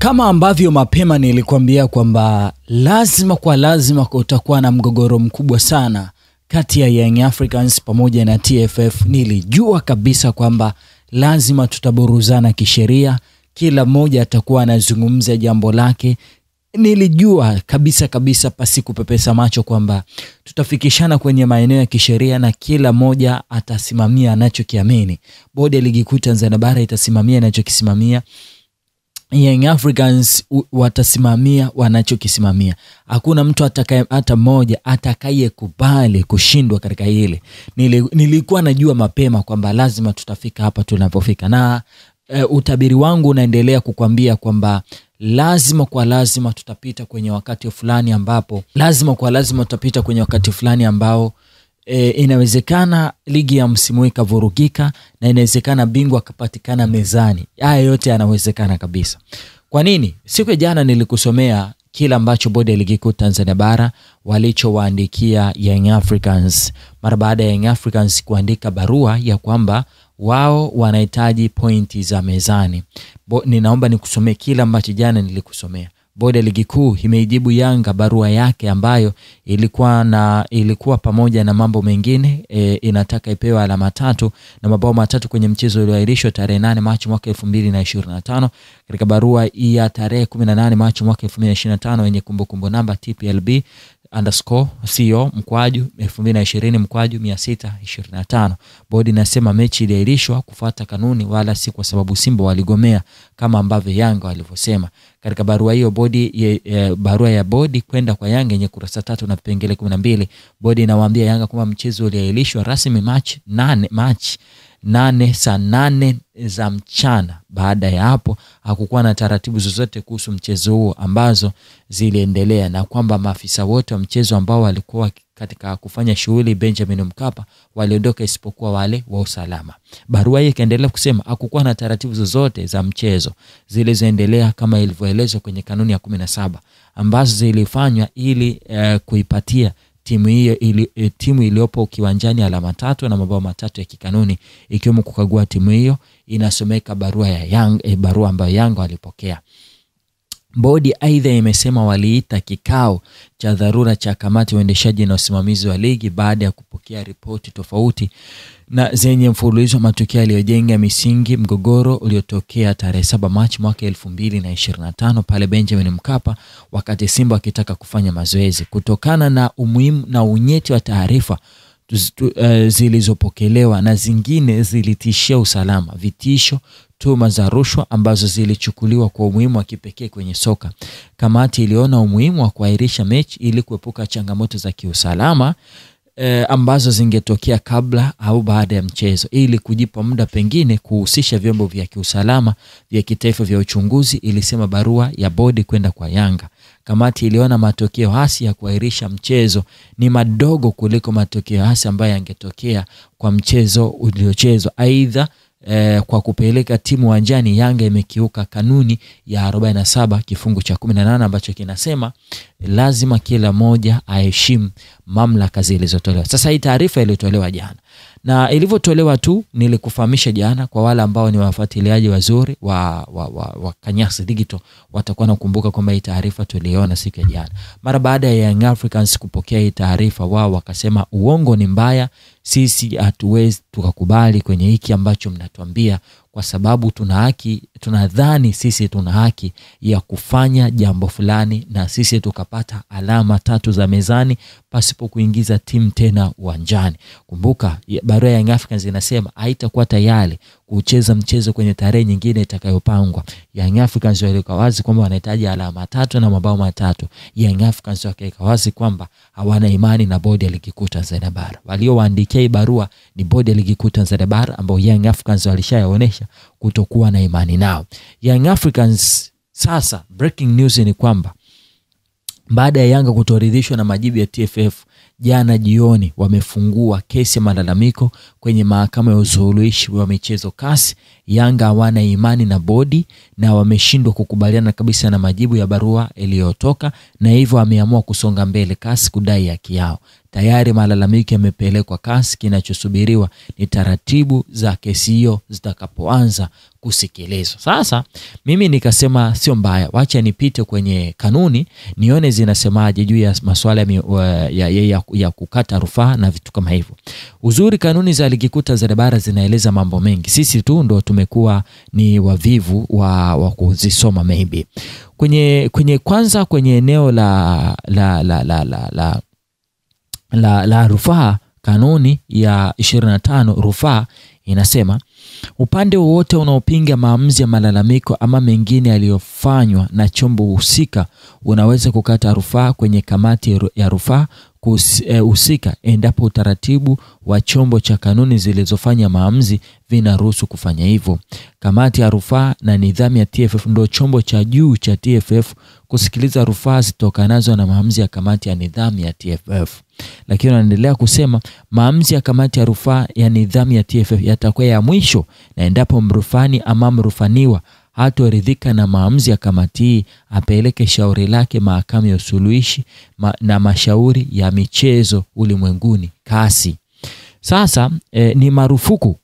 Kama ambavyo mapema nilikuambia kwamba lazima kutakuwa na mgogoro mkubwa sana kati ya Young Africans pamoja na TFF, nilijua kabisa kwamba lazima tutaburuzana kisheria, kila mmoja atakuwa anazungumza jambo lake. Nilijua kabisa pasi kupepesa macho kwamba tutafikishana kwenye maeneo ya kisheria na kila moja atasimamia anachokiamini. Bodi ya Ligi Kuu Tanzania Bara itasimamia anachokisimamia, Young Africans watasimamia wanachokisimamia. Hakuna mtu hata mmoja atakayekubali kushindwa katika hili. Nilikuwa najua mapema kwamba lazima tutafika hapa tunapofika, na utabiri wangu unaendelea kukwambia kwamba lazima tutapita kwenye wakati fulani ambapo tutapita kwenye wakati fulani ambao inawezekana ligi ya msimu huu ikavurugika na inawezekana bingwa akapatikana mezani. Haya yote yanawezekana kabisa. Kwa nini? Siku ya jana nilikusomea kila ambacho Bodi ya Ligi Kuu Tanzania Bara walichowaandikia Young Africans mara baada ya Young Africans kuandika barua ya kwamba wao wanahitaji pointi za mezani. Ninaomba nikusomee kila ambacho jana nilikusomea. Bodi ya Ligi Kuu imeijibu Yanga barua yake ambayo ilikuwa pamoja na mambo mengine, inataka ipewe alama 3 na mabao 3 kwenye mchezo ulioahirishwa tarehe 8 Machi mwaka 2025. Katika barua ya tarehe 18 Machi mwaka 2025 yenye kumbukumbu namba TPLB_CO/2020/625, bodi inasema mechi iliahirishwa kufuata kanuni wala si kwa sababu Simba waligomea kama ambavyo Yanga walivyosema. Katika barua hiyo barua ya bodi kwenda kwa Yanga yenye kurasa 3 na vipengele 12, bodi inawaambia Yanga kwamba mchezo uliahirishwa rasmi Machi 8 saa 8 za mchana. Baada ya hapo hakukuwa na taratibu zozote kuhusu mchezo huo ambazo ziliendelea, na kwamba maafisa wote wa mchezo ambao walikuwa katika kufanya shughuli Benjamin Mkapa waliondoka isipokuwa wale wa usalama. Barua hii ikaendelea kusema hakukuwa na taratibu zozote za mchezo zilizoendelea kama ilivyoelezwa kwenye kanuni ya 17 ambazo zilifanywa ili kuipatia timu iliyopo kiwanjani alama 3 na mabao 3 ya kikanuni, ikiwemo kukagua timu hiyo. Inasomeka barua ya Yanga, barua ambayo Yanga walipokea. Bodi aidha imesema waliita kikao cha dharura cha kamati ya uendeshaji na usimamizi wa ligi baada ya kupokea ripoti tofauti na zenye mfululizo wa matukio yaliyojenga misingi mgogoro uliotokea tarehe 7 Machi mwaka 2025 pale Benjamin Mkapa wakati Simba wakitaka kufanya mazoezi. Kutokana na umuhimu na unyeti wa taarifa zilizopokelewa na zingine zilitishia usalama, vitisho, tuhuma za rushwa ambazo zilichukuliwa kwa umuhimu wa kipekee kwenye soka, kamati iliona umuhimu wa kuahirisha mechi ili kuepuka changamoto za kiusalama ambazo zingetokea kabla au baada ya mchezo, ili kujipa muda pengine kuhusisha vyombo vya kiusalama vya kitaifa vya uchunguzi, ilisema barua ya bodi kwenda kwa Yanga. Kamati iliona matokeo hasi ya kuahirisha mchezo ni madogo kuliko matokeo hasi ambayo yangetokea kwa mchezo uliochezwa. Aidha, kwa kupeleka timu uwanjani, Yanga imekiuka kanuni ya 47 kifungu cha 18 ambacho kinasema lazima kila moja aheshimu mamlaka zilizotolewa. Sasa hii taarifa ilitolewa jana, na ilivyotolewa tu nilikufahamisha jana. Kwa wale ambao ni wafuatiliaji wazuri wa Kanyasi Digital watakuwa nakumbuka kwamba hii taarifa tuliona siku ya jana. Mara baada ya Young Africans kupokea hii taarifa, wao wakasema uongo ni mbaya, sisi hatuwezi tukakubali kwenye hiki ambacho mnatuambia, kwa sababu tunadhani sisi tuna haki ya kufanya jambo fulani na sisi tukapata alama 3 za mezani pasipo kuingiza timu tena uwanjani. Kumbuka barua ya Young Africans inasema haitakuwa tayari kucheza mchezo kwenye tarehe nyingine itakayopangwa. Young Africans waliweka wazi kwamba wanahitaji alama 3 na mabao 3. Young Africans wakaweka wazi kwamba hawana imani na Bodi ya Ligi Kuu Tanzania Bara. Waliowaandikia barua ni Bodi ya Ligi Kuu Tanzania Bara ambao Young Africans walishayaonesha kutokuwa na imani nao. Young Africans sasa, breaking news ni kwamba baada ya Yanga kutoridhishwa na majibu ya TFF, jana jioni wamefungua kesi ya malalamiko kwenye mahakama ya usuluhishi wa michezo CAS Yanga hawana imani na bodi na wameshindwa kukubaliana kabisa na majibu ya barua iliyotoka, na hivyo wameamua kusonga mbele CAS kudai haki yao. Tayari malalamiko yamepelekwa CAS, kinachosubiriwa ni taratibu za kesi hiyo zitakapoanza kusikilizwa. Sasa mimi nikasema sio mbaya, wacha nipite kwenye kanuni nione zinasemaje juu ya masuala ya kukata rufaa na vitu kama hivyo. Uzuri kanuni za ligi kuu Tanzania bara zinaeleza mambo mengi. Sisi tu ndo tumekuwa ni wavivu wa kuzisoma maybe. Kwanza kwenye eneo la rufaa, kanuni ya 25 rufaa inasema upande wowote unaopinga maamuzi ya malalamiko ama mengine yaliyofanywa na chombo husika unaweza kukata rufaa kwenye kamati ya rufaa husika endapo utaratibu wa chombo cha kanuni zilizofanya maamuzi vinaruhusu kufanya hivyo. Kamati ya rufaa na nidhamu ya TFF ndio chombo cha juu cha TFF kusikiliza rufaa zitokanazo na maamuzi ya kamati ya nidhamu ya TFF. Lakini wanaendelea kusema maamuzi ya kamati ya rufaa ya nidhamu ya TFF yatakuwa ya mwisho na endapo mrufani ama mrufaniwa hatoridhika na maamuzi ya kamati hii, apeleke shauri lake mahakama ya usuluhishi na mashauri ya michezo ulimwenguni CAS. Sasa ni marufuku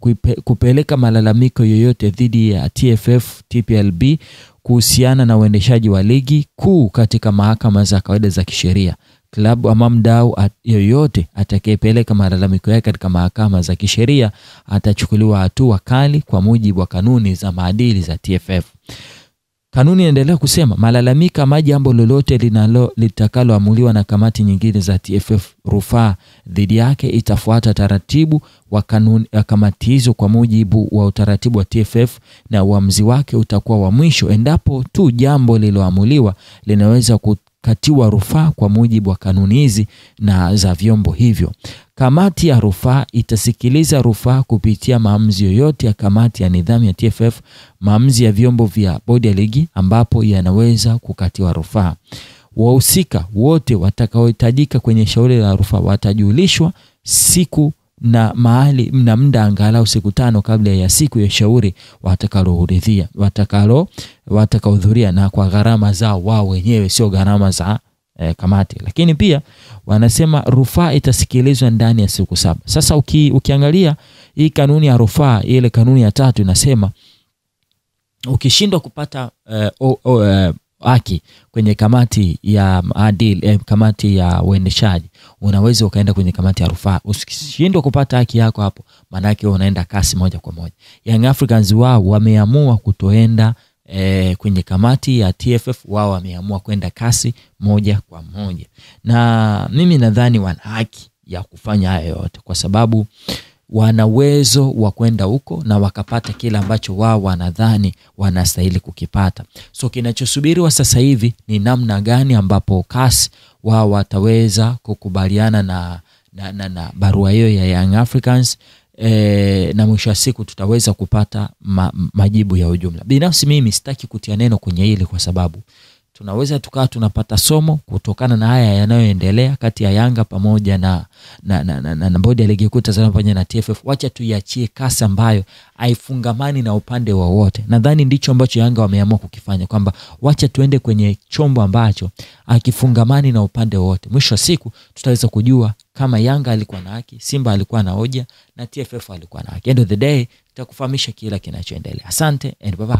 kupeleka malalamiko yoyote dhidi ya TFF, TPLB kuhusiana na uendeshaji wa ligi kuu katika mahakama za kawaida za kisheria. Klabu ama mdau yoyote atakayepeleka malalamiko yake katika mahakama za kisheria atachukuliwa hatua kali kwa mujibu wa kanuni za maadili za TFF. Kanuni inaendelea kusema malalamiko ama jambo lolote litakaloamuliwa na kamati nyingine za TFF, rufaa dhidi yake itafuata taratibu wa kanuni ya kamati hizo kwa mujibu wa utaratibu wa TFF, na uamuzi wake utakuwa wa mwisho endapo tu jambo liloamuliwa linaweza katiwa rufaa kwa mujibu wa kanuni hizi na za vyombo hivyo. Kamati ya rufaa itasikiliza rufaa kupitia maamuzi yoyote ya kamati ya nidhamu ya TFF, maamuzi ya vyombo vya bodi ya ligi ambapo yanaweza kukatiwa rufaa. Wahusika wote watakaohitajika kwenye shauri la rufaa watajulishwa siku na mahali na muda angalau siku 5 kabla ya siku ya shauri watakaohudhuria, na kwa gharama zao wao wenyewe, sio gharama za kamati. Lakini pia wanasema rufaa itasikilizwa ndani ya siku 7. Sasa ukiangalia hii kanuni ya rufaa, ile kanuni ya 3 inasema ukishindwa kupata haki kwenye kamati ya maadili, kamati ya uendeshaji, unaweza ukaenda kwenye kamati ya rufaa. Ukishindwa kupata haki yako hapo, maana yake unaenda CAS moja kwa moja. Young Africans wao wameamua kutoenda kwenye kamati ya TFF, wao wameamua kwenda CAS moja kwa moja. Na mimi nadhani wana haki ya kufanya hayo yote kwa sababu wana uwezo wa kwenda huko na wakapata kila ambacho wao wanadhani wanastahili kukipata. So kinachosubiriwa sasa hivi ni namna gani ambapo CAS wao wataweza kukubaliana na barua hiyo ya Young Africans, na mwisho wa siku tutaweza kupata majibu ya ujumla. Binafsi mimi sitaki kutia neno kwenye hili kwa sababu tunaweza tukawa tunapata somo kutokana na haya yanayoendelea kati ya Yanga pamoja na bodi ya ligi kuu Tanzania pamoja na TFF. Wacha tuiachie CAS ambayo haifungamani na upande wowote. Nadhani ndicho ambacho Yanga wameamua kukifanya, kwamba wacha tuende kwenye chombo ambacho hakifungamani na upande wowote. Mwisho wa siku tutaweza kujua kama Yanga alikuwa na haki, Simba alikuwa na hoja na TFF alikuwa na haki. End of the day tutakufahamisha kila kinachoendelea. Asante and bye bye.